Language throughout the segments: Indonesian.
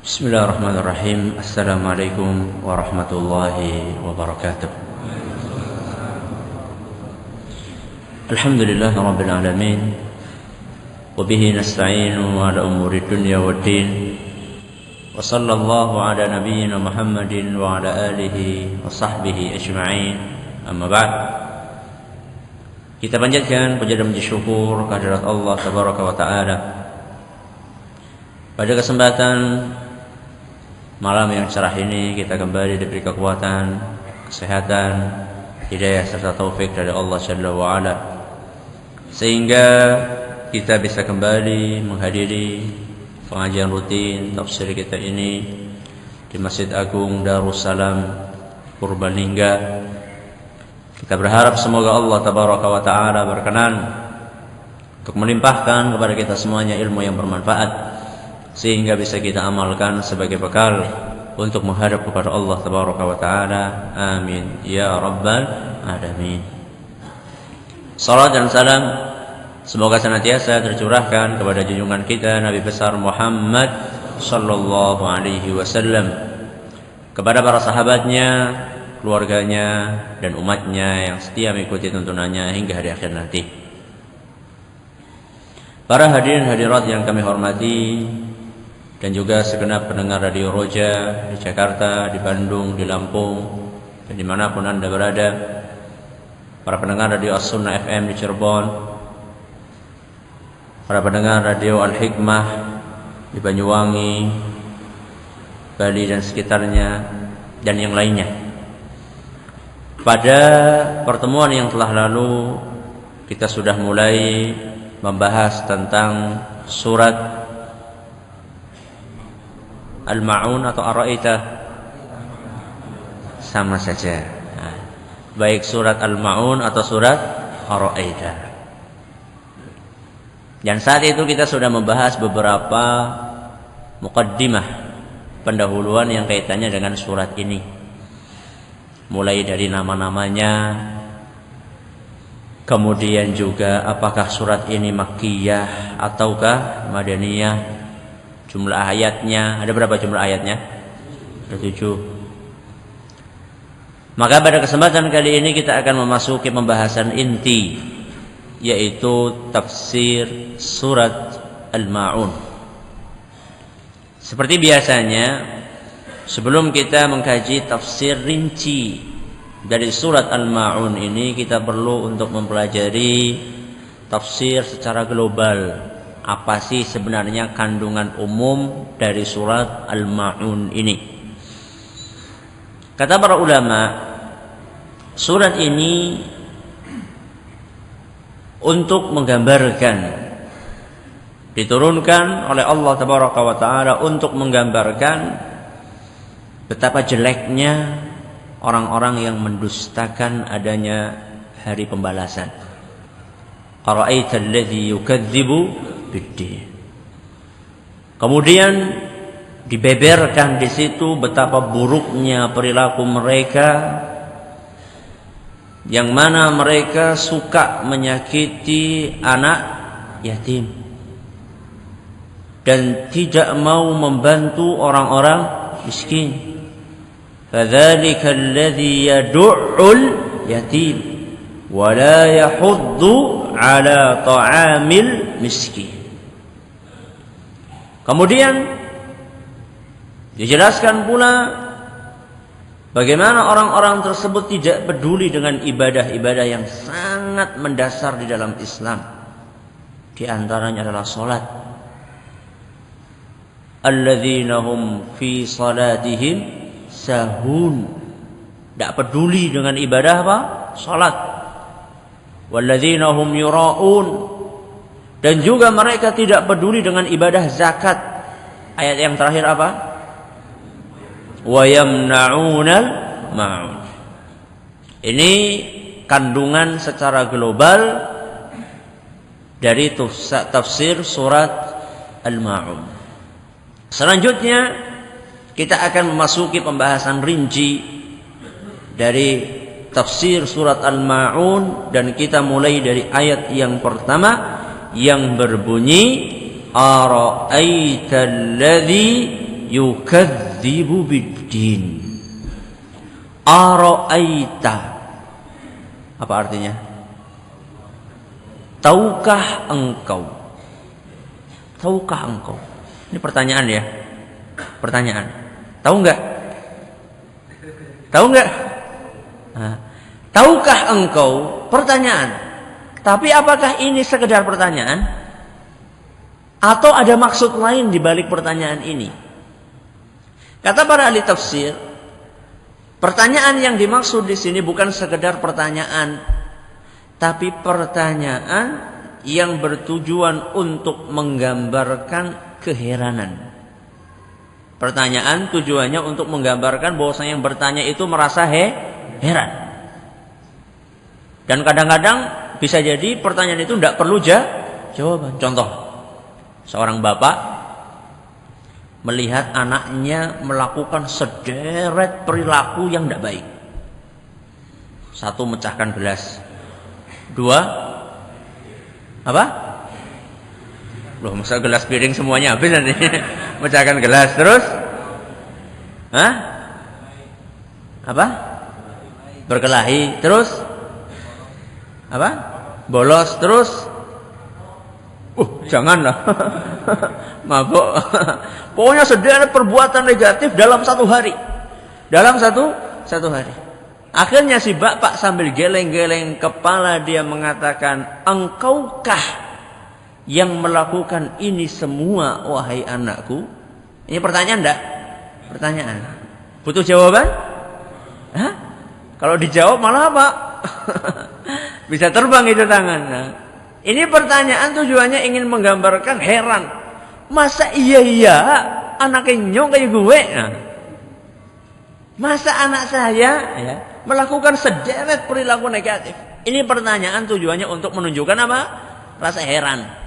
Bismillahirrahmanirrahim. Assalamualaikum warahmatullahi wabarakatuh. Alhamdulillahi rabbil alamin. Wa bihi nasta'inu ala umuri dunya waddin. Wa sallallahu ala nabiyyina Muhammadin wa ala alihi wa sahbihi ajma'in. Amma ba'd. Kita panjatkan puja dan puji syukur kehadirat Allah tabaraka wa ta'ala. Pada kesempatan malam yang cerah ini kita kembali diberi kekuatan, kesehatan, hidayah serta taufik dari Allah Jalla wa Ala, sehingga kita bisa kembali menghadiri pengajian rutin tafsir kita ini di Masjid Agung Darussalam Purbalingga. Kita berharap semoga Allah Tabaraka wa Ta'ala berkenan untuk melimpahkan kepada kita semuanya ilmu yang bermanfaat, sehingga bisa kita amalkan sebagai bekal untuk menghadap kepada Allah Tabaraka wa Ta'ala. Amin ya rabbal alamin. Salat dan salam semoga senantiasa tercurahkan kepada junjungan kita Nabi besar Muhammad sallallahu alaihi wasallam, kepada para sahabatnya, keluarganya dan umatnya yang setia mengikuti tuntunannya hingga hari akhir nanti. Para hadirin hadirat yang kami hormati, dan juga segenap pendengar Radio Roja di Jakarta, di Bandung, di Lampung, dan dimanapun Anda berada, para pendengar Radio As-Sunnah FM di Cirebon, para pendengar Radio Al-Hikmah di Banyuwangi, Bali dan sekitarnya, dan yang lainnya. Pada pertemuan yang telah lalu, kita sudah mulai membahas tentang surat Al-Ma'un atau Ar-Ra'aita, sama saja. Baik surat Al-Ma'un atau surat Ar-Ra'aita. Dan saat itu kita sudah membahas beberapa muqaddimah, pendahuluan yang kaitannya dengan surat ini. Mulai dari nama-namanya, kemudian juga apakah surat ini Makkiyah ataukah Madaniyah, jumlah ayatnya, ada berapa jumlah ayatnya? Ada 7. Maka pada kesempatan kali ini kita akan memasuki pembahasan inti, yaitu tafsir surat Al-Ma'un. Seperti biasanya, sebelum kita mengkaji tafsir rinci dari surat Al-Ma'un ini, kita perlu untuk mempelajari tafsir secara global. Apa sih sebenarnya kandungan umum dari surat Al-Ma'un ini? Kata para ulama, surat ini untuk menggambarkan, diturunkan oleh Allah Tabaraka wa Ta'ala untuk menggambarkan betapa jeleknya orang-orang yang mendustakan adanya hari pembalasan. Ara'aita alladhi yukadzibu biddin. Kemudian dibeberkan di situ betapa buruknya perilaku mereka, yang mana mereka suka menyakiti anak yatim dan tidak mau membantu orang-orang miskin. Fadzalika alladhi yad'ul yatim wa la yahuddu ala ta'amil miskin. Kemudian dijelaskan pula bagaimana orang-orang tersebut tidak peduli dengan ibadah-ibadah yang sangat mendasar di dalam Islam. Di antaranya adalah salat. Alladzina hum fi salatihim sahun. Tidak peduli dengan ibadah apa? Salat. Walladzina hum yura'un. Dan juga mereka tidak peduli dengan ibadah zakat. Ayat yang terakhir apa? Wa yamna'unal ma'un. Ini kandungan secara global dari tafsir surat Al-Ma'un. Selanjutnya kita akan memasuki pembahasan rinci dari tafsir surat Al-Ma'un, dan kita mulai dari ayat yang pertama yang berbunyi ara'aital ladzi yukadzibu biddin. Ara'aita. Apa artinya? Tahukah engkau? Tahukah engkau? Ini pertanyaan ya. Pertanyaan. Tahu enggak? Tahu enggak? Nah, tahukah engkau? Pertanyaan. Tapi apakah ini sekedar pertanyaan? Atau ada maksud lain di balik pertanyaan ini? Kata para ahli tafsir, pertanyaan yang dimaksud di sini bukan sekedar pertanyaan, tapi pertanyaan yang bertujuan untuk menggambarkan keheranan. Pertanyaan tujuannya untuk menggambarkan bahwasanya yang bertanya itu merasa heran. Dan kadang-kadang bisa jadi pertanyaan itu tidak perlu jawaban. Contoh, seorang bapak melihat anaknya melakukan sederet perilaku yang tidak baik. Satu, mecahkan gelas. Dua, apa? Loh, masa gelas piring semuanya habis nanti. Mecahkan gelas. Terus? Hah? Apa? Berkelahi. Terus? Apa? Bolos. Terus? Janganlah. Mabuk. Pokoknya sederet perbuatan negatif dalam satu hari. Dalam satu hari. Akhirnya si bapak sambil geleng-geleng kepala dia mengatakan, engkaukah yang melakukan ini semua, wahai anakku? Ini pertanyaan enggak? Pertanyaan. Butuh jawaban? Hah? Kalau dijawab malah apa? Bisa terbang itu tangan. Nah, ini pertanyaan tujuannya ingin menggambarkan heran. Masa iya anaknya nyong kayak gue? Nah, masa anak saya ya melakukan sederet perilaku negatif? Ini pertanyaan tujuannya untuk menunjukkan apa? Rasa heran.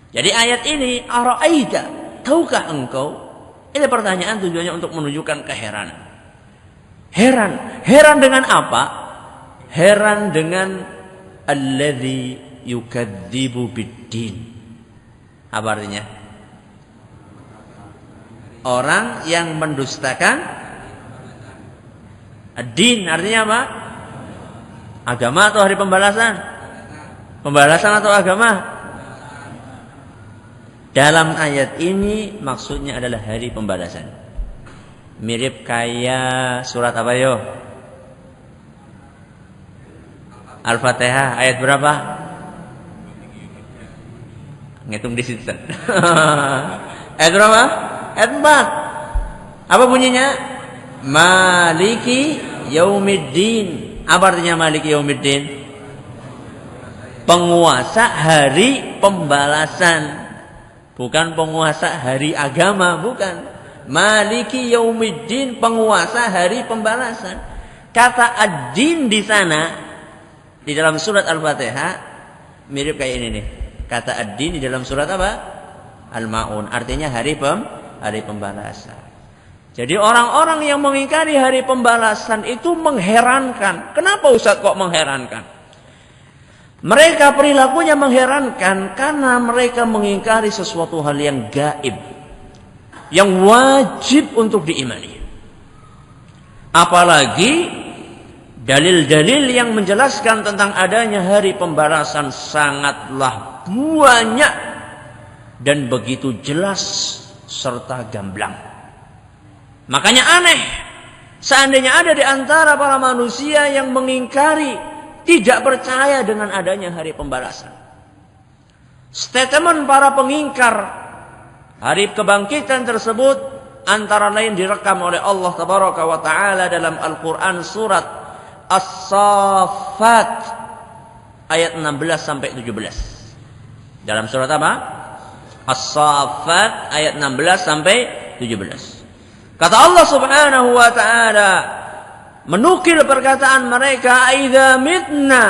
Jadi ayat ini, ara'aita, tahukah engkau? Ini pertanyaan tujuannya untuk menunjukkan keheranan. Heran dengan apa? Heran dengan alladzi yukadzibu biddin. Apa artinya? Orang yang mendustakan ad-din. Artinya apa? Agama atau hari pembalasan? Pembalasan atau agama? Dalam ayat ini maksudnya adalah hari pembalasan. Mirip kayak surat apa yo? Al-Fatihah ayat berapa? Ngitung di situ. Ayat berapa? Ayat 4. Apa bunyinya? Maliki yaumiddin. Apa artinya Maliki yaumiddin? Penguasa hari pembalasan. Bukan penguasa hari agama, bukan. Maliki yaumiddin, penguasa hari pembalasan. Kata ad-din di sana di dalam surat Al-Fatihah mirip kayak ini nih. Kata ad-din di dalam surat apa? Al-Maun. Artinya hari pembalasan. Jadi orang-orang yang mengingkari hari pembalasan itu mengherankan. Kenapa Ustaz kok mengherankan? Mereka perilakunya mengherankan karena mereka mengingkari sesuatu hal yang gaib, yang wajib untuk diimani. Apalagi dalil-dalil yang menjelaskan tentang adanya hari pembalasan sangatlah banyak dan begitu jelas serta gamblang. Makanya aneh seandainya ada di antara para manusia yang mengingkari, tidak percaya dengan adanya hari pembalasan. Statement para pengingkar hari kebangkitan tersebut antara lain direkam oleh Allah Tabaraka wa Ta'ala dalam Al-Quran surat As-Saffat ayat 16 sampai 17. Dalam surat apa? As-Saffat ayat 16 sampai 17. Kata Allah Subhanahu wa Ta'ala menukil perkataan mereka, "Aidza mitna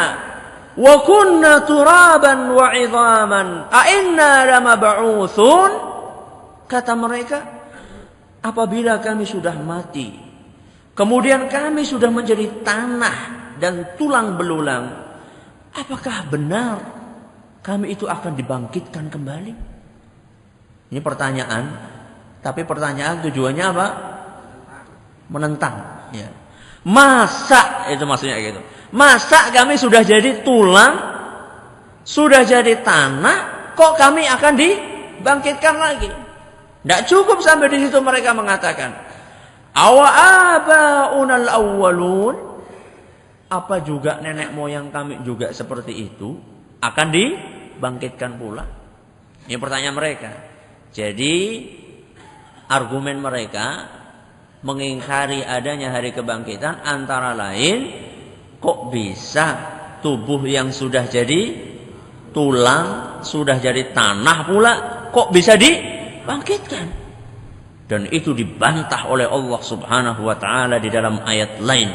wa kunna turaban wa 'idhaman a inna lamab'utsun." Kata mereka, apabila kami sudah mati, kemudian kami sudah menjadi tanah dan tulang belulang, apakah benar kami itu akan dibangkitkan kembali? Ini pertanyaan Tapi pertanyaan tujuannya apa? Menentang. Ya. Masa, itu maksudnya gitu. Masa kami sudah jadi tulang, sudah jadi tanah, kok kami akan dibangkitkan lagi? Tidak cukup sampai di situ mereka mengatakan, awa abaunal awwalun, apa juga nenek moyang kami juga seperti itu akan dibangkitkan pula? Ini pertanyaan mereka. Jadi argumen mereka mengingkari adanya hari kebangkitan antara lain, kok bisa tubuh yang sudah jadi tulang, sudah jadi tanah pula, kok bisa dibangkitkan? Dan itu dibantah oleh Allah Subhanahu wa taala di dalam ayat lain.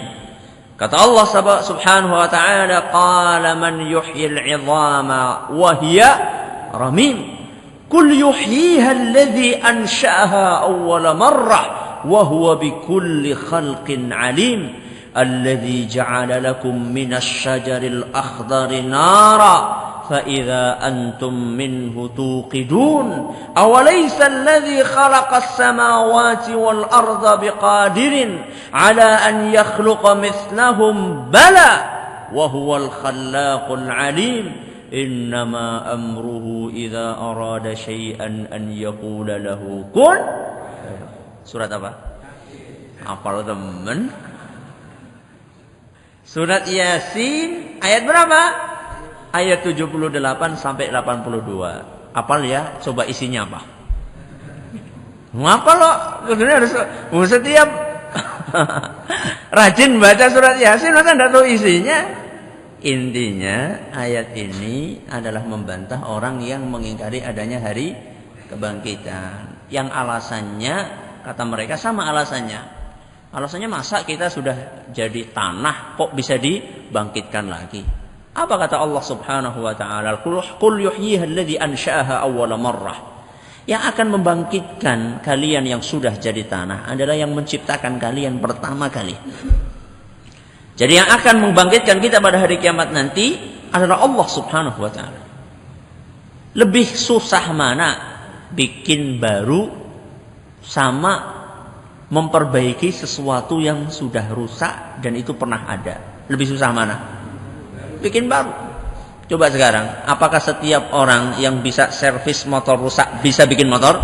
Kata Allah Subhanahu wa taala, qala man yuhyil 'idhama wa hiya ramim. Qul yuhyiha alladhi ansha'aha awwala marrah wa huwa bikulli khalqin 'alim. Alladhi ja'ala lakum minasy syajaril akhdari nara فإذا أنتم منه توقدون أوليس الذي خلق السماوات والأرض بقادر على أن يخلق مثلهم بلى وهو الخلاق العليم إنما أمره إذا أراد شيئا أن يقول له كن. Surat apa? Hafal teman? Surat Yasin ayat berapa? Ayat 78 sampai 82. Apal ya? Coba isinya apa? Ngapa lo? Harus setiap rajin baca surat Yasin masa tidak tahu isinya. Intinya ayat ini adalah membantah orang yang mengingkari adanya hari kebangkitan. Yang alasannya, kata mereka sama alasannya. Alasannya masa kita sudah jadi tanah kok bisa dibangkitkan lagi? Apa kata Allah Subhanahu wa taala? Qul yuhyiha alladhi ansha'aha awwala marrah. Yang akan membangkitkan kalian yang sudah jadi tanah adalah yang menciptakan kalian pertama kali. Jadi yang akan membangkitkan kita pada hari kiamat nanti adalah Allah Subhanahu wa taala. Lebih susah mana bikin baru sama memperbaiki sesuatu yang sudah rusak dan itu pernah ada? Lebih susah mana? Bikin baru. Coba sekarang, apakah setiap orang yang bisa servis motor rusak bisa bikin motor?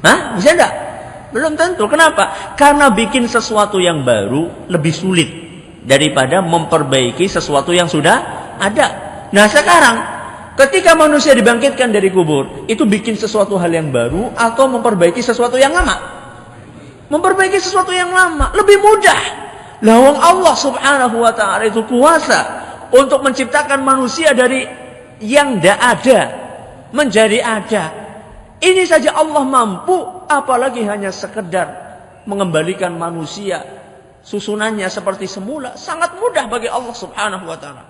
Hah? Bisa enggak? Belum tentu. Kenapa? Karena bikin sesuatu yang baru lebih sulit daripada memperbaiki sesuatu yang sudah ada. Nah sekarang, ketika manusia dibangkitkan dari kubur, itu bikin sesuatu hal yang baru atau memperbaiki sesuatu yang lama? Memperbaiki sesuatu yang lama. Lebih mudah. Lawang Allah Subhanahu wa ta'ala itu kuasa untuk menciptakan manusia dari yang tidak ada menjadi ada. Ini saja Allah mampu, apalagi hanya sekedar mengembalikan manusia susunannya seperti semula. Sangat mudah bagi Allah Subhanahu wa taala.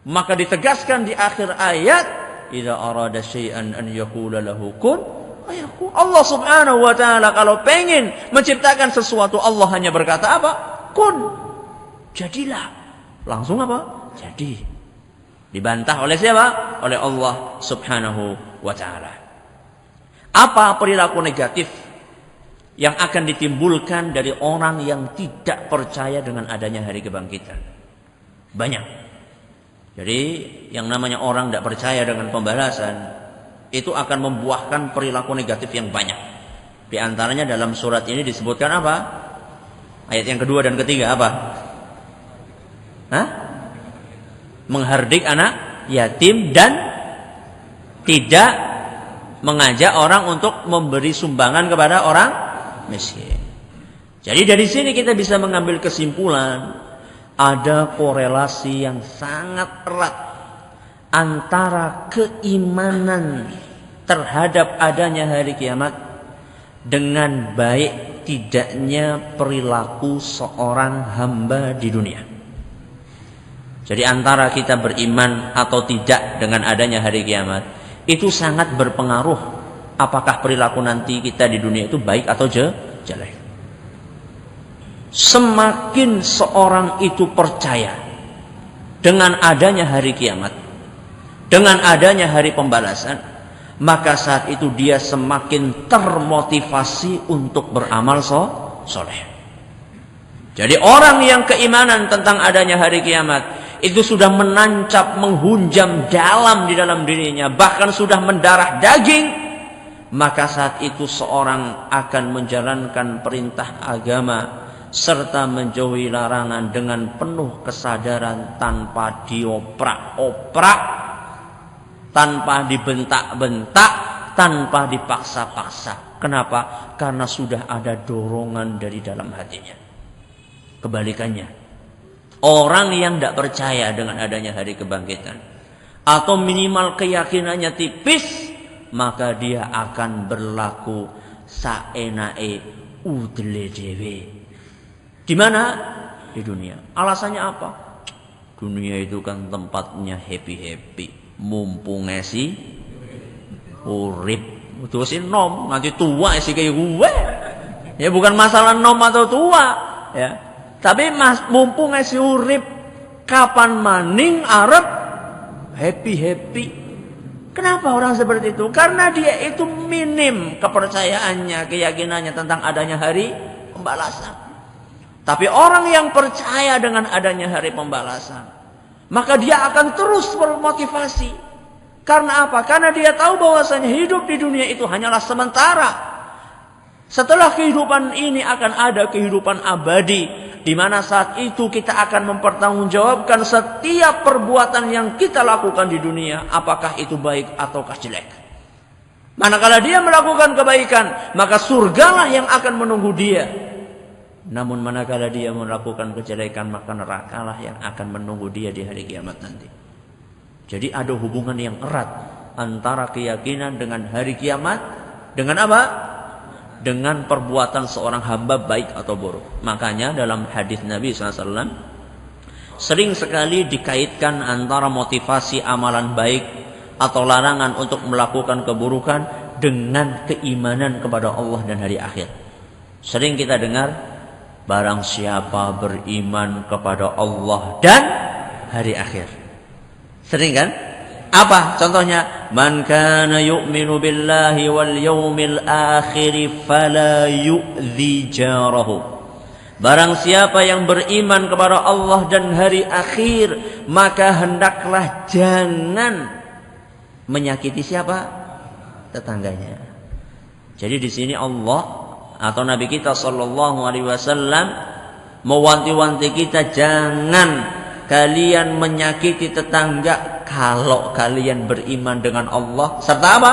Maka ditegaskan di akhir ayat, idza arada syai'an an yaqula lahu kun fayakun. Allah Subhanahu wa taala kalau pengen menciptakan sesuatu, Allah hanya berkata apa? Kun. Jadilah. Langsung apa? Jadi. Dibantah oleh siapa? Oleh Allah Subhanahu wa taala. Apa perilaku negatif yang akan ditimbulkan dari orang yang tidak percaya dengan adanya hari kebangkitan? Banyak. Jadi yang namanya orang tidak percaya dengan pembalasan itu akan membuahkan perilaku negatif yang banyak. Di antaranya dalam surat ini disebutkan apa? Ayat yang kedua dan ketiga apa? Hah? Menghardik anak yatim dan tidak mengajak orang untuk memberi sumbangan kepada orang miskin. Jadi dari sini kita bisa mengambil kesimpulan ada korelasi yang sangat erat antara keimanan terhadap adanya hari kiamat dengan baik tidaknya perilaku seorang hamba di dunia. Jadi antara kita beriman atau tidak dengan adanya hari kiamat itu sangat berpengaruh apakah perilaku nanti kita di dunia itu baik atau jelek. Semakin seorang itu percaya dengan adanya hari kiamat, dengan adanya hari pembalasan, maka saat itu dia semakin termotivasi untuk beramal soleh. Jadi orang yang keimanan tentang adanya hari kiamat itu sudah menancap, menghunjam dalam di dalam dirinya, bahkan sudah mendarah daging, maka saat itu seorang akan menjalankan perintah agama serta menjauhi larangan dengan penuh kesadaran, tanpa dioprak-oprak, tanpa dibentak-bentak, tanpa dipaksa-paksa. Kenapa? Karena sudah ada dorongan dari dalam hatinya. Kebalikannya, orang yang tidak percaya dengan adanya hari kebangkitan atau minimal keyakinannya tipis, maka dia akan berlaku saenae udle dewe. Di mana? Di dunia. Alasannya apa? Dunia itu kan tempatnya happy-happy, mumpung ngesi urip. Terus nom nanti tua sih kayak gue. Ya bukan masalah nom atau tua, ya. Tapi mumpung ngesi urip, kapan maning arep happy-happy. Kenapa orang seperti itu? Karena dia itu minim kepercayaannya, keyakinannya tentang adanya hari pembalasan. Tapi orang yang percaya dengan adanya hari pembalasan, maka dia akan terus bermotivasi. Karena apa? Karena dia tahu bahwasanya hidup di dunia itu hanyalah sementara. Setelah kehidupan ini akan ada kehidupan abadi, di mana saat itu kita akan mempertanggungjawabkan setiap perbuatan yang kita lakukan di dunia, apakah itu baik ataukah jelek. Manakala dia melakukan kebaikan, maka surgalah yang akan menunggu dia. Namun manakala dia melakukan kejelekan, maka nerakalah yang akan menunggu dia di hari kiamat nanti. Jadi ada hubungan yang erat antara keyakinan dengan hari kiamat dengan apa? Dengan perbuatan seorang hamba baik atau buruk. Makanya dalam hadis Nabi SAW sering sekali dikaitkan antara motivasi amalan baik atau larangan untuk melakukan keburukan dengan keimanan kepada Allah dan hari akhir. Sering kita dengar, barang siapa beriman kepada Allah dan hari akhir. Sering kan? Apa contohnya? Man kana yu'minu billahi wal yawmil akhir fala yu'dhi jarahu. Barang siapa yang beriman kepada Allah dan hari akhir, maka hendaklah jangan menyakiti siapa? Tetangganya. Jadi di sini Allah atau Nabi kita sallallahu alaihi wasallam mewanti-wanti kita, jangan kalian menyakiti tetangga kalau kalian beriman dengan Allah serta apa?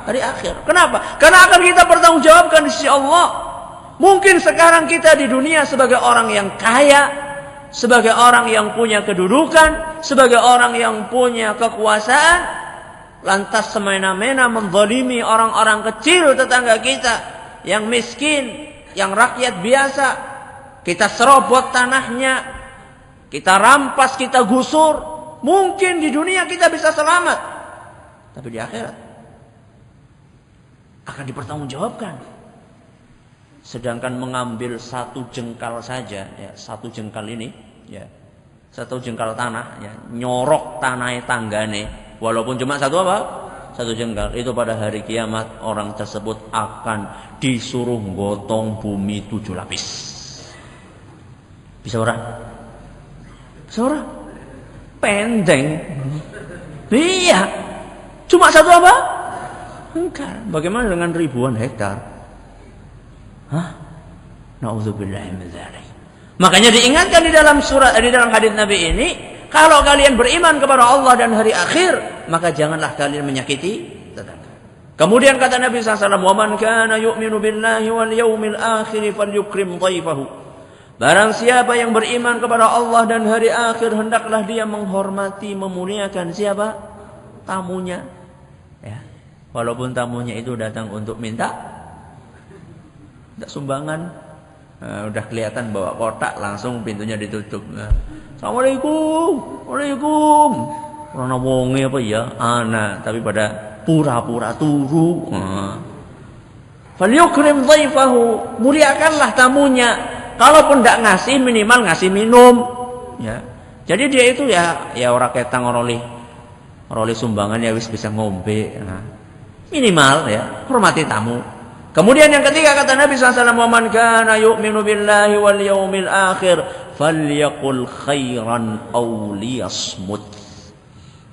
Hari akhir. Kenapa? Karena akan kita pertanggungjawabkan di sisi Allah. Mungkin sekarang kita di dunia sebagai orang yang kaya, sebagai orang yang punya kedudukan, sebagai orang yang punya kekuasaan, lantas semena-mena menzalimi orang-orang kecil tetangga kita yang miskin, yang rakyat biasa. Kita serobot tanahnya, kita rampas, kita gusur. Mungkin di dunia kita bisa selamat, tapi di akhirat akan dipertanggungjawabkan. Sedangkan mengambil satu jengkal saja, ya, satu jengkal ini, ya, satu jengkal tanah, ya, nyorok tanah tanggane, walaupun cuma satu apa? Satu jengkal. Itu pada hari kiamat orang tersebut akan disuruh gotong bumi 7 lapis. Bisa orang? Bisa orang? Pendeng. Iya. Cuma satu apa? Hektar. Bagaimana dengan ribuan hektar? Hah? Nauzubillahi min dzalik. Makanya diingatkan di dalam hadis Nabi ini, kalau kalian beriman kepada Allah dan hari akhir, maka janganlah kalian menyakiti tetangga. Kemudian kata Nabi SAW, "Wa man kana yu'minu billahi wal yawmil akhir falyukrim dhaifahu." Barang siapa yang beriman kepada Allah dan hari akhir, hendaklah dia menghormati, memuliakan siapa? Tamunya. Ya. Walaupun tamunya itu datang untuk minta sumbangan. Udah kelihatan bawa kotak, langsung pintunya ditutup. Assalamualaikum. Waalaikumsalam. Orang wonge apa ya? Ana, tapi pada pura-pura turu. Falyukrim dhaifahu. Muliakanlah tamunya. Kalaupun tidak ngasih, minimal ngasih minum, ya. Jadi dia itu ya orang ketang oroli sumbangan ya wis bisa ngombe. Nah, Minimal ya, hormati tamu. Kemudian yang ketiga kata Nabi SAW, "Wa man kana yu'minu billahi wal yawmil akhir falyaqul khairan aw liyasmut."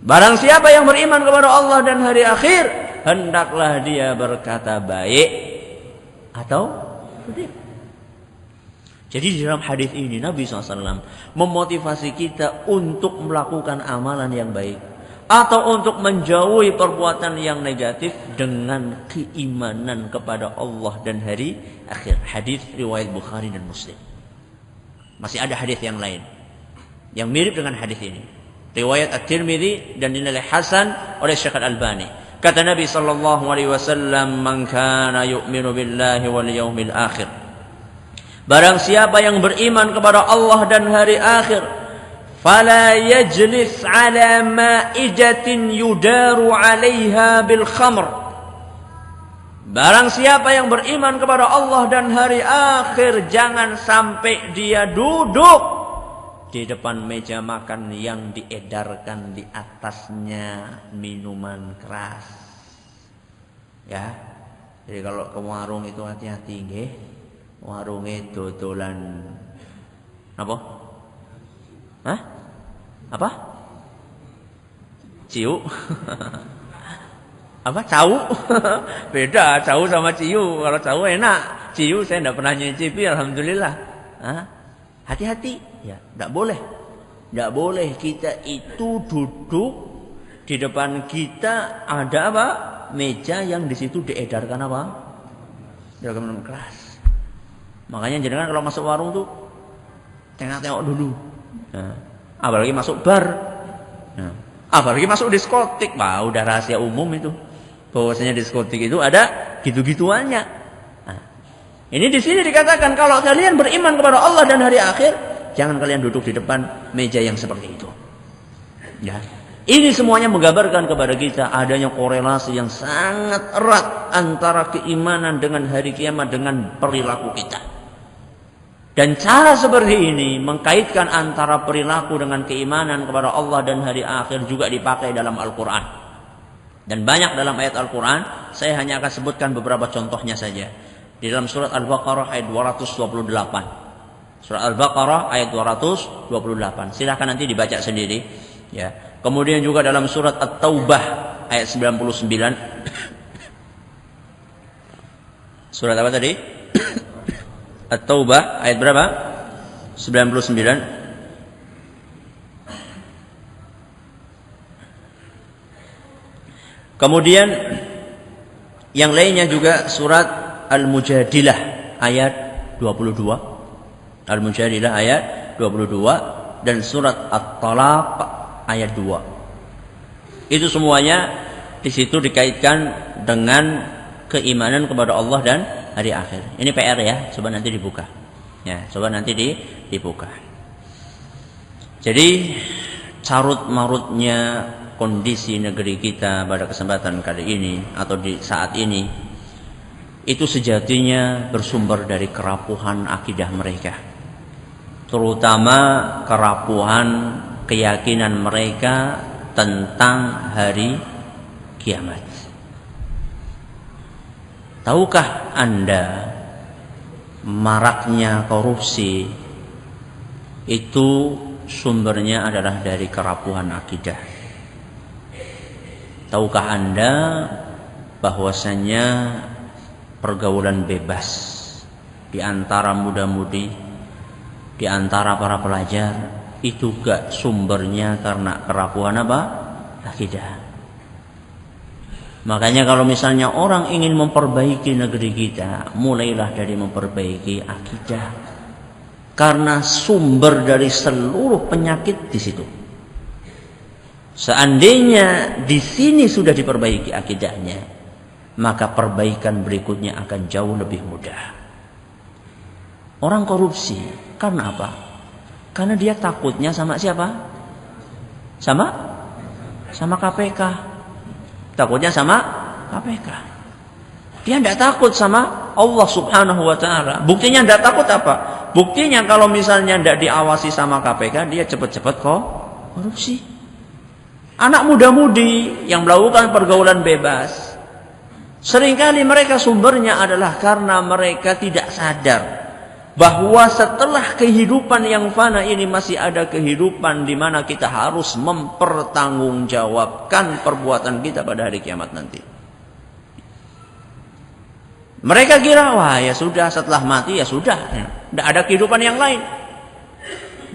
Barang siapa yang beriman kepada Allah dan hari akhir, hendaklah dia berkata baik atau tidak. Jadi di dalam hadis ini Nabi SAW memotivasi kita untuk melakukan amalan yang baik atau untuk menjauhi perbuatan yang negatif dengan keimanan kepada Allah dan hari akhir. Hadis riwayat Bukhari dan Muslim. Masih ada hadis yang lain yang mirip dengan hadis ini. Riwayat At-Tirmidzi dan dinilai hasan oleh Syekh Al-Albani. Kata Nabi sallallahu alaihi wasallam, "Man kana yu'minu billahi wal yawmil akhir." Barang siapa yang beriman kepada Allah dan hari akhir, fala yajlis ala ma'ijatin yudaru 'alaiha bil khamr. Barang siapa yang beriman kepada Allah dan hari akhir, jangan sampai dia duduk di depan meja makan yang diedarkan di atasnya minuman keras. Ya. Jadi kalau ke warung itu hati-hati nggih. Warungnya dodolan apa? Hah? Apa? Ciu. Apa? Cau. Beda cau sama ciu. Kalau cau enak, ciu saya tidak pernah nyicipi, alhamdulillah. Hah? Hati-hati. Ya, tidak boleh. Tidak boleh kita itu duduk di depan kita ada apa? Meja yang di situ diedarkan apa? Diedarkan minuman keras. Makanya jangan kalau masuk warung tuh tengok-tengok dulu. Nah, apalagi masuk bar. Nah, apalagi masuk diskotik. Wah, udah rahasia umum itu. Bahwasanya diskotik itu ada gitu-gituannya. Nah, ini di sini dikatakan kalau kalian beriman kepada Allah dan hari akhir, jangan kalian duduk di depan meja yang seperti itu. Ya. Ini semuanya menggambarkan kepada kita adanya korelasi yang sangat erat antara keimanan dengan hari kiamat dengan perilaku kita. Dan cara seperti ini mengkaitkan antara perilaku dengan keimanan kepada Allah dan hari akhir juga dipakai dalam Al-Quran. Dan banyak dalam ayat Al-Quran, saya hanya akan sebutkan beberapa contohnya saja. Di dalam surat Al-Baqarah ayat 228. Surat Al-Baqarah ayat 228. Silahkan nanti dibaca sendiri. Ya. Kemudian juga dalam surat At-Taubah ayat 99. Surat apa tadi? At-Taubah ayat berapa? 99. Kemudian yang lainnya juga surat Al-Mujadilah ayat 22. Al-Mujadilah ayat 22 dan surat At-Talaq ayat 2. Itu semuanya di situ dikaitkan dengan keimanan kepada Allah dan hari akhir. Ini PR ya, coba nanti dibuka. Ya, coba nanti dibuka. Jadi carut marutnya kondisi negeri kita pada kesempatan kali ini atau di saat ini itu sejatinya bersumber dari kerapuhan akidah mereka. Terutama kerapuhan keyakinan mereka tentang hari kiamat. Tahukah Anda maraknya korupsi itu sumbernya adalah dari kerapuhan akidah? Tahukah Anda bahwasanya pergaulan bebas di antara muda-mudi, di antara para pelajar itu gak sumbernya karena kerapuhan apa? Akidah. Makanya kalau misalnya orang ingin memperbaiki negeri kita, mulailah dari memperbaiki akidah. Karena sumber dari seluruh penyakit di situ. Seandainya di sini sudah diperbaiki akidahnya, maka perbaikan berikutnya akan jauh lebih mudah. Orang korupsi, karena apa? Karena dia takutnya sama siapa? Sama KPK. Takutnya sama KPK. Dia tidak takut sama Allah Subhanahu wa ta'ala. Buktinya tidak takut apa? Buktinya kalau misalnya tidak diawasi sama KPK, dia cepat-cepat korupsi. Anak muda-mudi yang melakukan pergaulan bebas, Seringkali mereka sumbernya adalah karena mereka tidak sadar bahwa setelah kehidupan yang fana ini masih ada kehidupan di mana kita harus mempertanggungjawabkan perbuatan kita pada hari kiamat nanti. Mereka kira, wah ya sudah, setelah mati ya sudah, tidak ada kehidupan yang lain.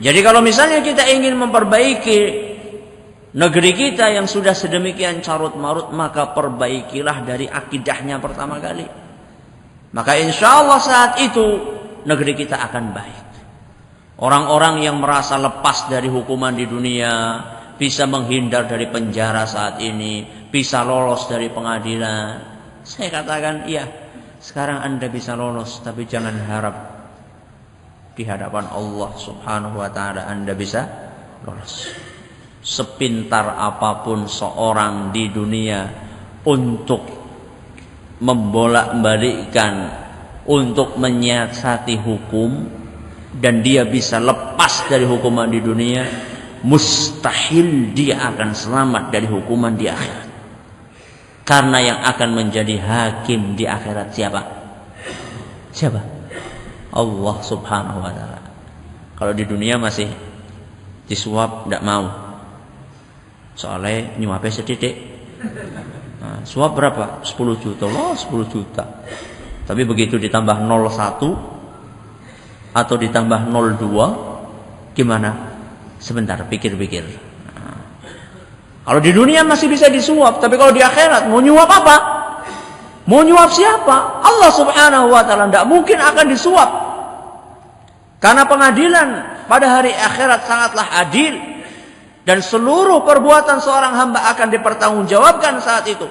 Jadi kalau misalnya kita ingin memperbaiki negeri kita yang sudah sedemikian carut marut, maka perbaikilah dari akidahnya pertama kali. Maka insya Allah saat itu negeri kita akan baik. Orang-orang yang merasa lepas dari hukuman di dunia, bisa menghindar dari penjara saat ini, bisa lolos dari pengadilan. Saya katakan, iya, sekarang Anda bisa lolos, tapi jangan harap di hadapan Allah Subhanahu wa ta'ala Anda bisa lolos. Sepintar apapun seorang di dunia untuk membolak-balikkan, untuk menyiasati hukum, dan dia bisa lepas dari hukuman di dunia, mustahil dia akan selamat dari hukuman di akhirat. Karena yang akan menjadi hakim di akhirat siapa? Siapa? Allah Subhanahu wa ta'ala. Kalau di dunia masih disuap, tidak mau. Soalnya nyuapnya sedidik. Nah, suap berapa? 10 juta. Oh, 10 juta. Tapi begitu ditambah 01 atau ditambah 02, gimana? Sebentar, pikir-pikir. Nah, kalau di dunia masih bisa disuap, tapi kalau di akhirat mau nyuap apa? Mau nyuap siapa? Allah Subhanahu wa ta'ala tidak mungkin akan disuap. Karena pengadilan pada hari akhirat sangatlah adil, dan seluruh perbuatan seorang hamba akan dipertanggungjawabkan saat itu.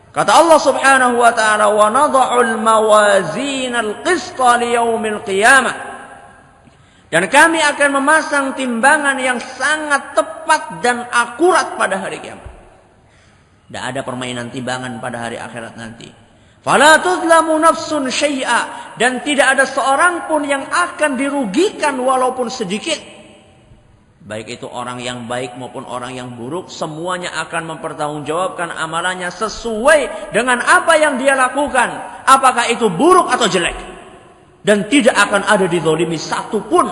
Kata Allah Subhanahu wa ta'ala, "Wa nadha'ul mawazinal qista liyaumil qiyamah." Dan kami akan memasang timbangan yang sangat tepat dan akurat pada hari kiamat. Tidak ada permainan timbangan pada hari akhirat nanti. Fala tuzlamu nafsun syai'a, dan tidak ada seorang pun yang akan dirugikan walaupun sedikit. Baik itu orang yang baik maupun orang yang buruk, semuanya akan mempertanggungjawabkan amalannya sesuai dengan apa yang dia lakukan, apakah itu buruk atau jelek. Dan tidak akan ada dizalimi satu pun.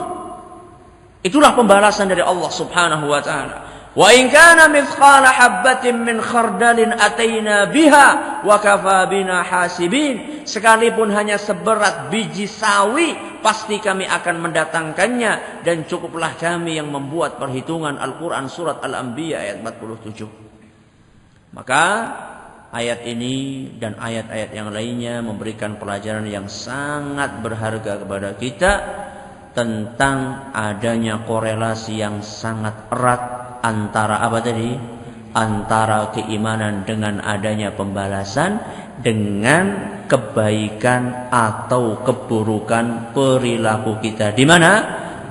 Itulah pembalasan dari Allah Subhanahu wa ta'ala. Wa in kana mithqala habbatin min khardalin ataina biha wa kafa bina hasibin. Sekalipun hanya seberat biji sawi, pasti kami akan mendatangkannya, dan cukuplah kami yang membuat perhitungan. Al-Quran surat Al-Anbiya ayat 47. Maka ayat ini dan ayat-ayat yang lainnya memberikan pelajaran yang sangat berharga kepada kita tentang adanya korelasi yang sangat erat antara apa tadi? Antara keimanan dengan adanya pembalasan dengan kebaikan atau keburukan perilaku kita di mana?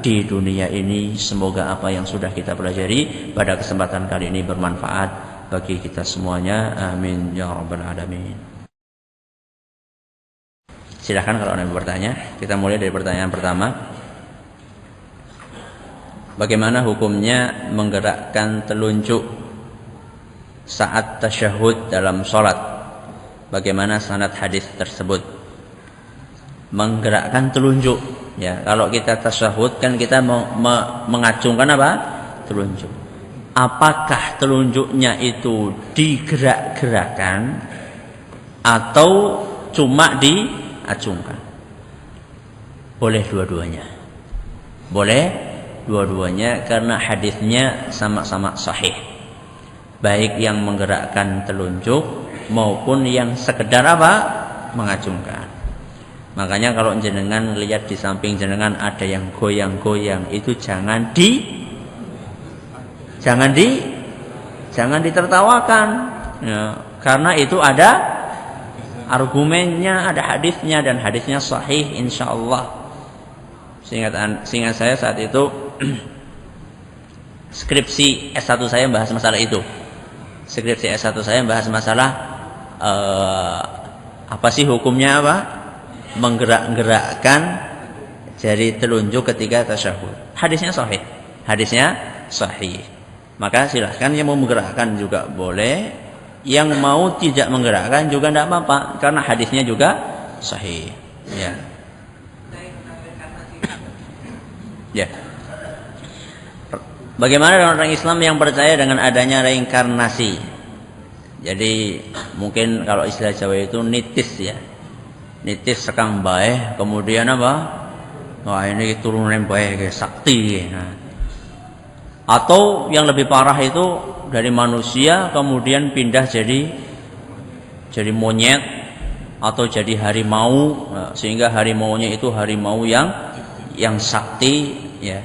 Di dunia ini. Semoga apa yang sudah kita pelajari pada kesempatan kali ini bermanfaat bagi kita semuanya. Amin ya rabbal alamin. Silahkan kalau ada yang bertanya. Kita mulai dari pertanyaan pertama. Bagaimana hukumnya menggerakkan telunjuk saat tasyahud dalam sholat? Bagaimana sanad hadis tersebut? Menggerakkan telunjuk, ya. Kalau kita tasyahud kan kita mengacungkan apa? Telunjuk. Apakah telunjuknya itu digerak-gerakan atau cuma diacungkan? Boleh dua-duanya. Boleh dua-duanya karena hadisnya sama-sama sahih. Baik yang menggerakkan telunjuk maupun yang sekedar apa? Mengacungkan. Makanya kalau jenengan lihat di samping jenengan ada yang goyang-goyang, itu jangan ditertawakan. Ya, karena itu ada argumennya, ada hadisnya, dan hadisnya sahih insyaallah. Seingat saya saat itu skripsi S1 saya bahas masalah itu. Skripsi S1 saya bahas masalah apa sih hukumnya apa? Menggerak-gerakkan jari telunjuk ketika tasyahud. Hadisnya sahih. Maka silahkan yang mau menggerakkan juga boleh, yang mau tidak menggerakkan juga tidak apa-apa karena hadisnya juga sahih. Ya. Ya. Bagaimana dengan orang Islam yang percaya dengan adanya reinkarnasi? Jadi mungkin kalau istilah Jawa itu nitis ya. Nitis sekang bae, kemudian apa? Wah ini turunan bae kayak sakti. Nah. Atau yang lebih parah itu dari manusia kemudian pindah jadi monyet atau jadi harimau, sehingga harimaunya itu harimau yang sakti ya.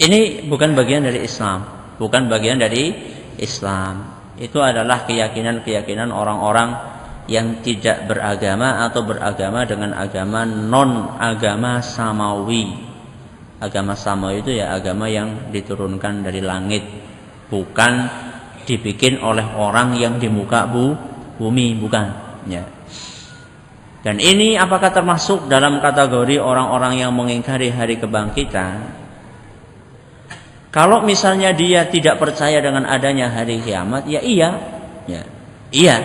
Ini bukan bagian dari Islam, bukan bagian dari Islam. Itu adalah keyakinan-keyakinan orang-orang yang tidak beragama atau beragama dengan agama non-agama samawi. Agama samawi itu ya agama yang diturunkan dari langit, bukan dibikin oleh orang yang di muka bumi, bukan. Ya. Dan ini apakah termasuk dalam kategori orang-orang yang mengingkari hari kebangkitan? Kalau misalnya dia tidak percaya dengan adanya hari kiamat, ya iya. Iya.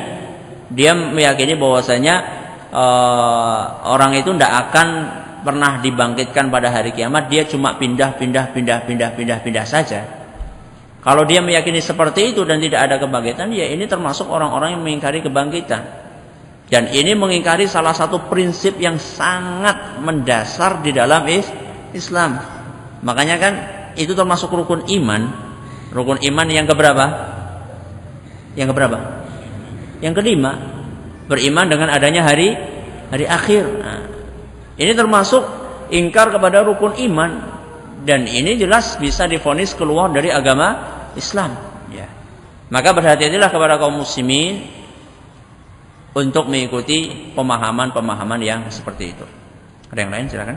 Dia meyakini bahwasanya orang itu tidak akan pernah dibangkitkan pada hari kiamat, dia cuma pindah saja. Kalau dia meyakini seperti itu dan tidak ada kebangkitan, ya ini termasuk orang-orang yang mengingkari kebangkitan. Dan ini mengingkari salah satu prinsip yang sangat mendasar di dalam Islam. Makanya kan itu termasuk rukun iman. Rukun iman yang keberapa? Yang keberapa? Yang kelima. Beriman dengan adanya hari akhir. Nah, ini termasuk ingkar kepada rukun iman. Dan ini jelas bisa divonis keluar dari agama Islam. Ya. Maka berhati-hatilah kepada kaum muslimin untuk mengikuti pemahaman-pemahaman yang seperti itu. Ada yang lain silakan.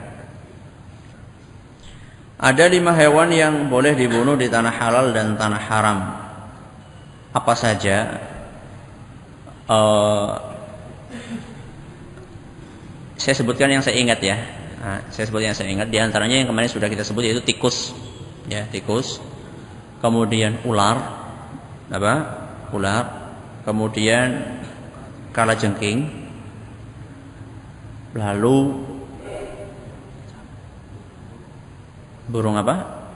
Ada 5 hewan yang boleh dibunuh di tanah halal dan tanah haram. Apa saja? Saya sebutkan yang saya ingat ya. Saya sebutkan yang saya ingat. Di antaranya yang kemarin sudah kita sebut yaitu tikus. Ya, tikus. Kemudian ular. Apa? Ular. Kemudian kalajengking. Lalu burung apa?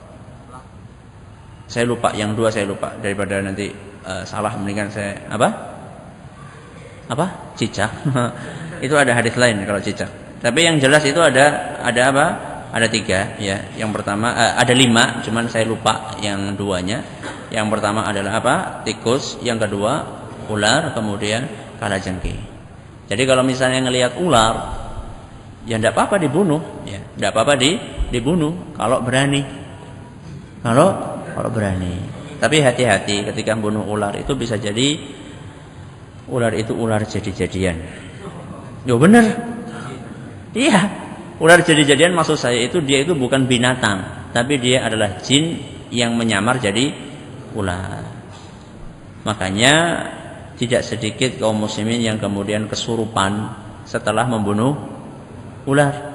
Saya lupa, yang 2 saya lupa. Daripada nanti salah, mendingan saya apa? Cicak. Itu ada hadis lain kalau cicak. Tapi yang jelas itu ada apa? Ada 3 ya. Yang pertama ada 5, cuman saya lupa yang 2-nya. Yang pertama adalah apa? Tikus. Yang kedua ular, kemudian kalajengking. Jadi kalau misalnya ngelihat ular, ya tidak apa-apa dibunuh, ya tidak apa-apa dibunuh kalau berani, kalau berani. Tapi hati-hati ketika membunuh ular, itu bisa jadi ular itu ular jadi-jadian. Ya benar, iya, ular jadi-jadian maksud saya itu dia itu bukan binatang, tapi dia adalah jin yang menyamar jadi ular. Makanya tidak sedikit kaum muslimin yang kemudian kesurupan setelah membunuh ular.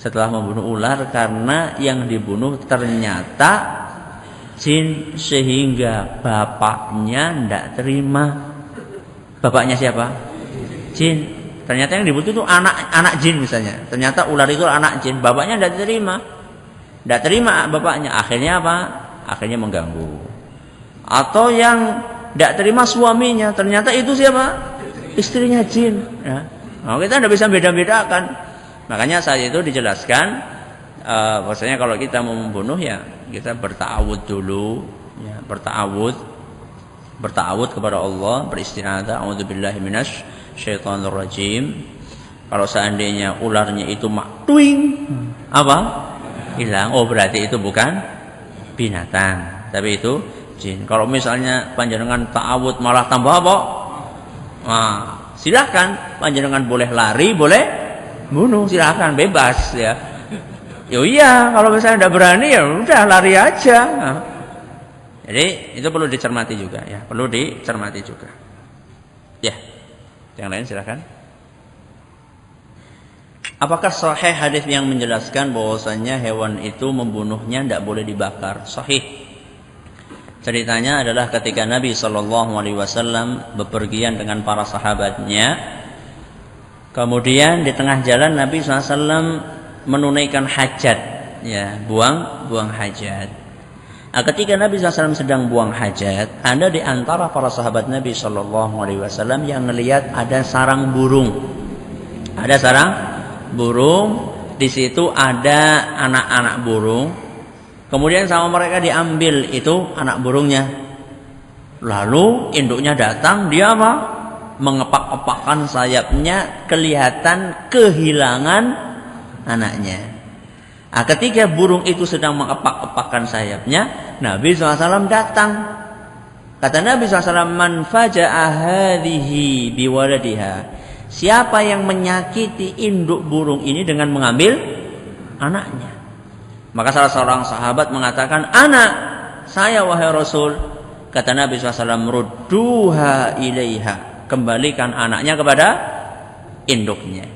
Setelah membunuh ular karena yang dibunuh ternyata jin, sehingga bapaknya tidak terima. Bapaknya siapa? Jin. Ternyata yang dibunuh itu anak jin misalnya. Ternyata ular itu anak jin. Bapaknya tidak terima. Tidak terima bapaknya. Akhirnya apa? Akhirnya mengganggu. Atau yang tidak terima suaminya. Ternyata itu siapa? Istrinya jin. Ya. Nah, kita tidak bisa beda-bedakan. Makanya saat itu dijelaskan bahwasanya kalau kita mau membunuh ya kita berta'awud dulu, ya, berta'awud kepada Allah, beristi'adzah, a'udzubillahi minasyaitonir rajim. Kalau seandainya ularnya itu maktuing, apa? Hilang. Oh, berarti itu bukan binatang, tapi itu jin. Kalau misalnya panjenengan ta'awud malah tambah apa? Nah, silakan panjenengan boleh lari, boleh bunuh, silakan, bebas ya. Yo iya, kalau misalnya tidak berani ya udah lari aja. Nah, jadi itu perlu dicermati juga ya, perlu dicermati juga. Ya, yang lain silakan. Apakah sahih hadis yang menjelaskan bahwasanya hewan itu membunuhnya tidak boleh dibakar? Sahih. Ceritanya adalah ketika Nabi SAW bepergian dengan para sahabatnya. Kemudian di tengah jalan Nabi SAW menunaikan hajat, ya, buang hajat. Nah, ketika Nabi SAW sedang buang hajat, ada di antara para sahabat Nabi SAW yang melihat ada sarang burung. Ada sarang burung, di situ ada anak-anak burung. Kemudian sama mereka diambil itu anak burungnya. Lalu induknya datang, dia apa? Mengepak-epakkan sayapnya, kelihatan kehilangan anaknya. Nah, ketika burung itu sedang mengepak-epakkan sayapnya, Nabi SAW datang. Kata Nabi SAW, "Man faja'a hadhihi biwaladiha." Siapa yang menyakiti induk burung ini dengan mengambil anaknya? Maka salah seorang sahabat mengatakan, "Anak, saya wahai Rasul." Kata Nabi SAW, "Rudduha ilaiha." Kembalikan anaknya kepada induknya.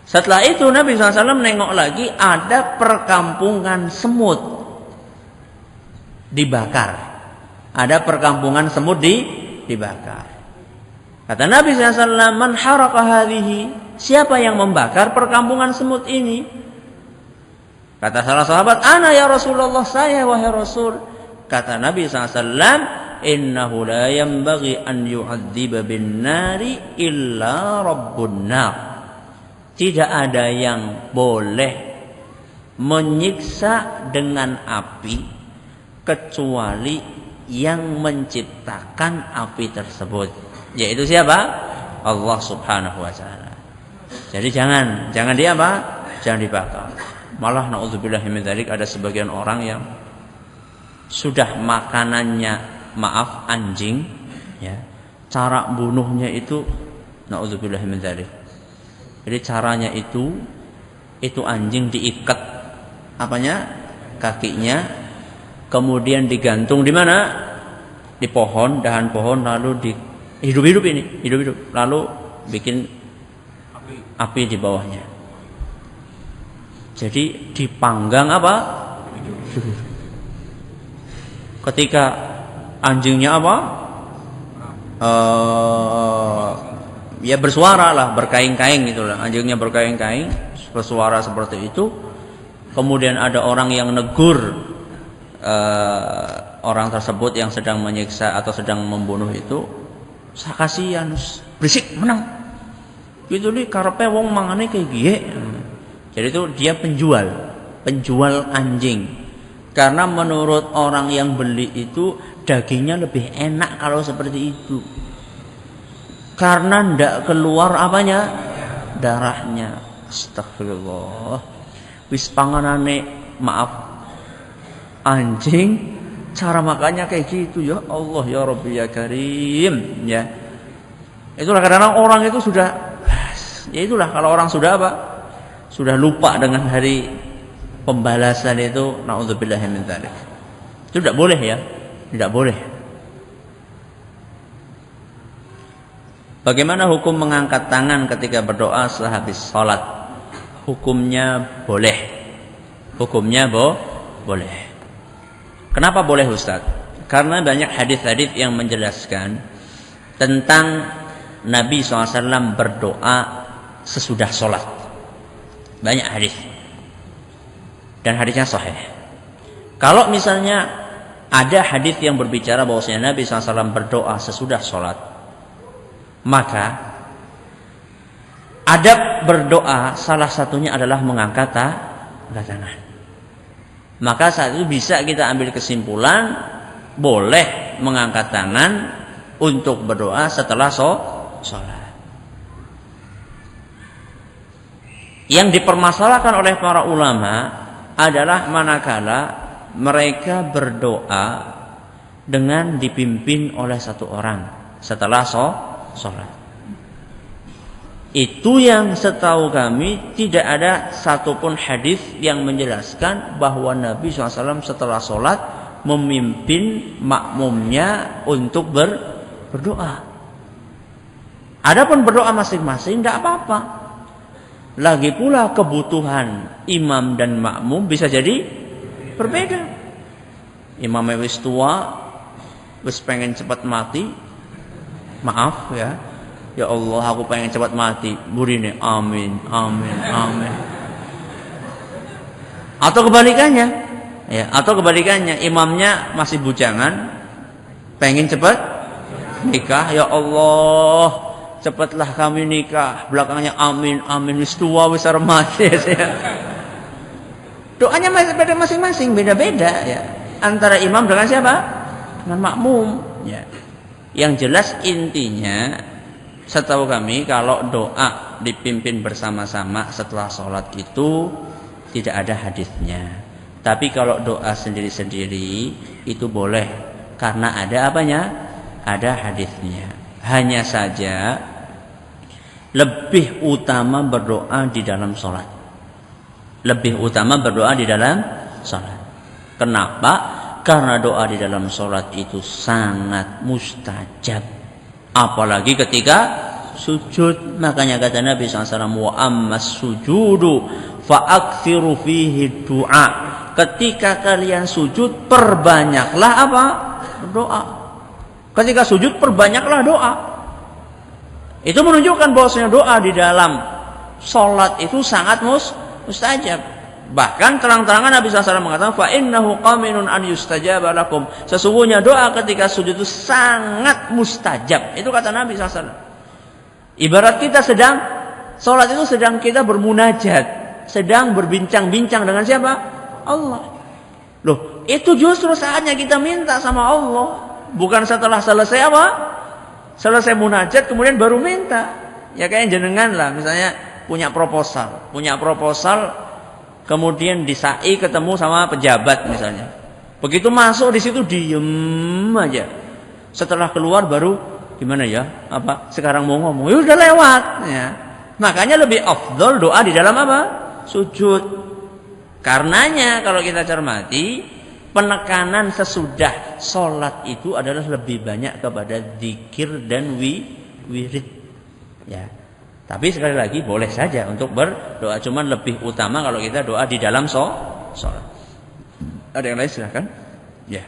Setelah itu Nabi SAW menengok lagi, ada perkampungan semut dibakar. Ada perkampungan semut dibakar. Kata Nabi SAW, "Man haraka hadhihi." Siapa yang membakar perkampungan semut ini? Kata salah sahabat, "Ana ya Rasulullah, saya wahai Rasul." Kata Nabi SAW, "Innahu la yanbaghi an yu'adziba bin nari illa rabbun nar." Tidak ada yang boleh menyiksa dengan api kecuali yang menciptakan api tersebut. Yaitu siapa? Allah Subhanahu wa taala. Jadi jangan dia apa? Jangan dibakar. Malah naudzubillahi min dzalik, ada sebagian orang yang sudah makanannya, maaf, anjing, ya. Cara bunuhnya itu naudzubillahi min dzalik. Jadi caranya itu anjing diikat apanya? Kakinya, kemudian digantung di mana? Di pohon, dahan pohon, lalu hidup-hidup, lalu bikin api di bawahnya. Jadi dipanggang apa? Ketika anjingnya apa? Ya bersuara lah, berkaing-kaing gitulah. Anjingnya berkaing-kaing, bersuara seperti itu. Kemudian ada orang yang negur orang tersebut yang sedang menyiksa atau sedang membunuh itu. Kasihan, berisik, menang. Gitu nih karepe wong mangane kayak giye. Jadi itu dia penjual anjing. Karena menurut orang yang beli itu dagingnya lebih enak kalau seperti itu. Karena ndak keluar apanya? Darahnya. Astagfirullah. Wis panganane, maaf, anjing, cara makannya kayak gitu, ya Allah ya Rabbi ya Karim, ya. Itulah kadang-kadang orang itu sudah, ya itulah kalau orang sudah apa? Sudah lupa dengan hari pembalasan itu, naudzubillahi min dzalik. Itu tidak boleh ya, tidak boleh. Bagaimana hukum mengangkat tangan ketika berdoa setelah habis sholat? Hukumnya boleh. Hukumnya boleh. Kenapa boleh Ustaz? Karena banyak hadis-hadis yang menjelaskan tentang Nabi SAW berdoa sesudah sholat. Banyak hadis. Dan hadisnya sahih. Kalau misalnya ada hadis yang berbicara bahwasanya Nabi SAW berdoa sesudah sholat, maka adab berdoa salah satunya adalah mengangkat tangan. Maka saat itu bisa kita ambil kesimpulan boleh mengangkat tangan untuk berdoa setelah sholat. Yang dipermasalahkan oleh para ulama adalah manakala mereka berdoa dengan dipimpin oleh satu orang setelah sholat. Itu yang setahu kami tidak ada satupun hadis yang menjelaskan bahwa Nabi SAW setelah sholat memimpin makmumnya untuk berdoa. Adapun berdoa masing-masing tidak apa-apa. Lagi pula kebutuhan imam dan makmum bisa jadi berbeda. Imam wis tua, wis pengen cepat mati, maaf ya, ya Allah aku pengen cepat mati, burine amin, amin, amin. Atau kebalikannya, ya, atau kebalikannya, imamnya masih bujangan, pengen cepat nikah, ya Allah cepatlah kami nikah, belakangnya amin, amin, wis tua wis arep mati. Doanya masing-masing beda-beda ya, antara imam dengan siapa? Dengan makmum ya. Yang jelas intinya setahu kami kalau doa dipimpin bersama-sama setelah sholat itu tidak ada hadisnya. Tapi kalau doa sendiri-sendiri itu boleh karena ada apanya? Ada hadisnya. Hanya saja lebih utama berdoa di dalam sholat. Lebih utama berdoa di dalam sholat. Kenapa? Karena doa di dalam sholat itu sangat mustajab. Apalagi ketika sujud. Makanya kata Nabi SAW, wa ammas sujudu fa'akthiru fihi du'a. Ketika kalian sujud, perbanyaklah apa? Doa. Ketika sujud, perbanyaklah doa. Itu menunjukkan bahwasanya doa di dalam sholat itu sangat mustajab. Bahkan terang-terangan Nabi SAW mengatakan fa innahu qaminun an yustajaba lakum. Sesungguhnya doa ketika sujud itu sangat mustajab. Itu kata Nabi SAW. Ibarat kita sedang sholat itu sedang kita bermunajat, sedang berbincang-bincang dengan siapa? Allah. Loh, itu justru saatnya kita minta sama Allah, bukan setelah selesai apa? Selesai munajat kemudian baru minta. Ya kayak jenengan lah, misalnya punya proposal kemudian di SAI ketemu sama pejabat misalnya. Begitu masuk di situ diem aja. Setelah keluar baru gimana ya? Apa? Sekarang mau ngomong, ya udah lewat ya. Makanya lebih afdol doa di dalam apa? Sujud. Karenanya kalau kita cermati, penekanan sesudah sholat itu adalah lebih banyak kepada zikir dan wirid. Ya. Tapi sekali lagi boleh saja untuk berdoa, cuman lebih utama kalau kita doa di dalam sholat. Ada yang lain silahkan. Ya.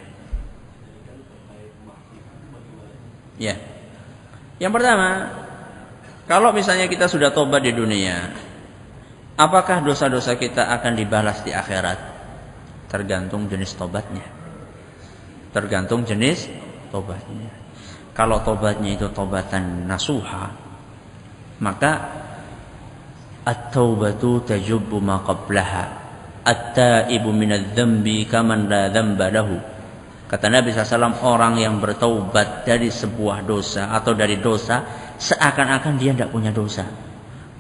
Ya. Yang pertama, kalau misalnya kita sudah tobat di dunia, apakah dosa-dosa kita akan dibalas di akhirat? Tergantung jenis tobatnya. Tergantung jenis tobatnya. Kalau tobatnya itu tobatan nasuha, maka at-taubatu tajubbu ma qablaha, at-taibu minadz-dzambi kaman la dzamba lahu. Kata Nabi SAW, orang yang bertaubat dari sebuah dosa atau dari dosa seakan-akan dia tidak punya dosa.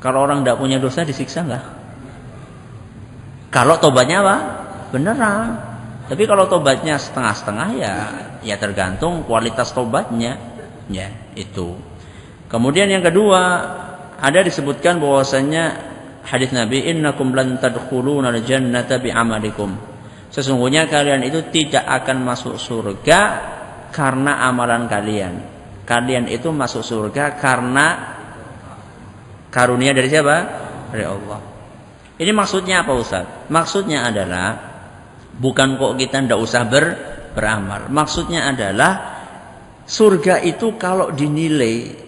Kalau orang tidak punya dosa disiksa enggak? Kalau tobatnya apa? Beneran. Tapi kalau tobatnya setengah-setengah ya tergantung kualitas tobatnya. Ya, itu. Kemudian yang kedua, ada disebutkan bahwasanya hadis Nabi, innakum lan tadkhulunal jannata bi'amalikum. Sesungguhnya kalian itu tidak akan masuk surga karena amalan kalian. Kalian itu masuk surga karena karunia dari siapa? Dari Allah. Ini maksudnya apa Ustaz? Maksudnya adalah bukan kok kita tidak usah beramal. Maksudnya adalah surga itu kalau dinilai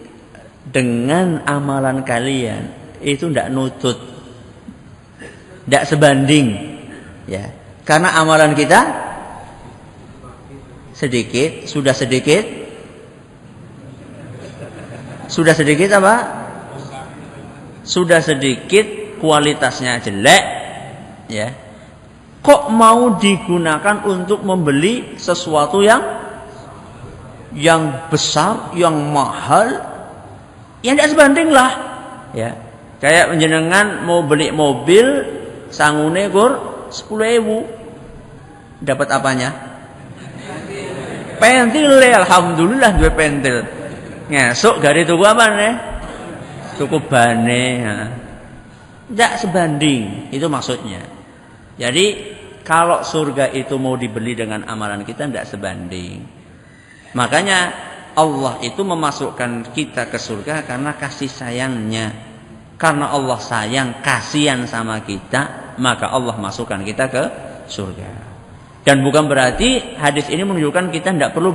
dengan amalan kalian itu tidak nutut, tidak sebanding, ya. Karena amalan kita sedikit, sudah sedikit apa? Sudah sedikit, kualitasnya jelek, ya. Kok mau digunakan untuk membeli sesuatu yang besar, yang mahal? Ya tidak sebanding lah, ya. Kayak penjenengan mau beli mobil sangune gur 10.000, dapat apanya? Pentil, alhamdulillah dua pentil. Ngesuk gari tuku apa nih? Tuku bane. Tidak sebanding, itu maksudnya. Jadi kalau surga itu mau dibeli dengan amalan kita tidak sebanding. Makanya Allah itu memasukkan kita ke surga karena kasih sayangnya. Karena Allah sayang, kasihan sama kita, maka Allah masukkan kita ke surga. Dan bukan berarti hadis ini menunjukkan kita tidak perlu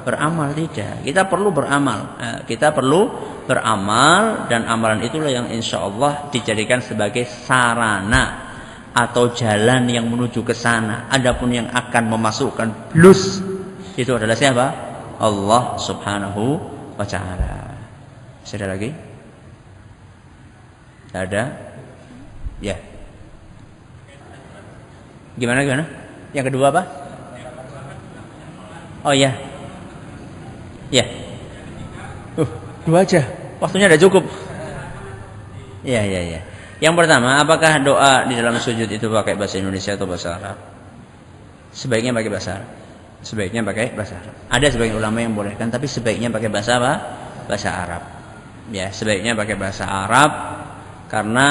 beramal, tidak. Kita perlu beramal. Kita perlu beramal, dan amalan itulah yang insya Allah dijadikan sebagai sarana atau jalan yang menuju ke sana. Adapun yang akan memasukkan plus itu adalah siapa? Allah Subhanahu wa ta'ala. Masih ada lagi? Tidak ada? Ya. Gimana? Yang kedua apa? Oh ya. Ya. Dua aja. Waktunya sudah cukup. Ya. Yang pertama, apakah doa di dalam sujud itu pakai bahasa Indonesia atau bahasa Arab? Sebaiknya pakai bahasa Arab. Sebaiknya pakai bahasa Arab. Ada sebagian ulama yang bolehkan, tapi sebaiknya pakai bahasa apa? Bahasa Arab. Ya, sebaiknya pakai bahasa Arab, karena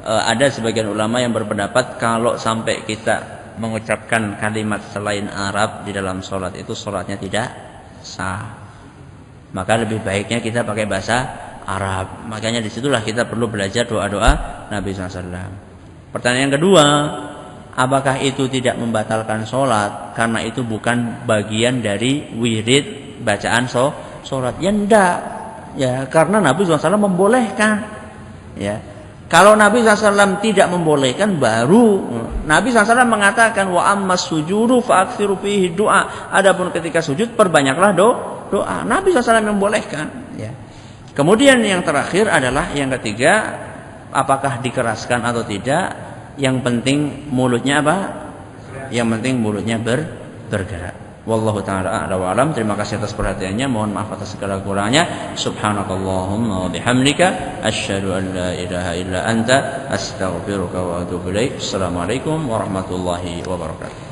ada sebagian ulama yang berpendapat kalau sampai kita mengucapkan kalimat selain Arab di dalam sholat itu sholatnya tidak sah. Maka lebih baiknya kita pakai bahasa Arab. Makanya disitulah kita perlu belajar doa-doa Nabi SAW. Pertanyaan yang kedua, apakah itu tidak membatalkan sholat karena itu bukan bagian dari wirid bacaan sholat? Ya enggak. Ya, karena Nabi SAW membolehkan. Ya. Kalau Nabi SAW tidak membolehkan, baru Nabi SAW mengatakan wa ammas sujudu fa'aksiru fihi doa. Adapun ketika sujud perbanyaklah doa. Nabi SAW membolehkan. Ya. Kemudian yang terakhir adalah yang ketiga, apakah dikeraskan atau tidak? Yang penting mulutnya apa? Yang penting mulutnya bergerak. Wallahu ta'ala a'la wa alam. Terima kasih atas perhatiannya. Mohon maaf atas segala kurangnya. Subhanakallahumma wa bihamdika asyhadu an la ilaha illa anta astaghfiruka wa atubu ilaik. Assalamualaikum warahmatullahi wabarakatuh.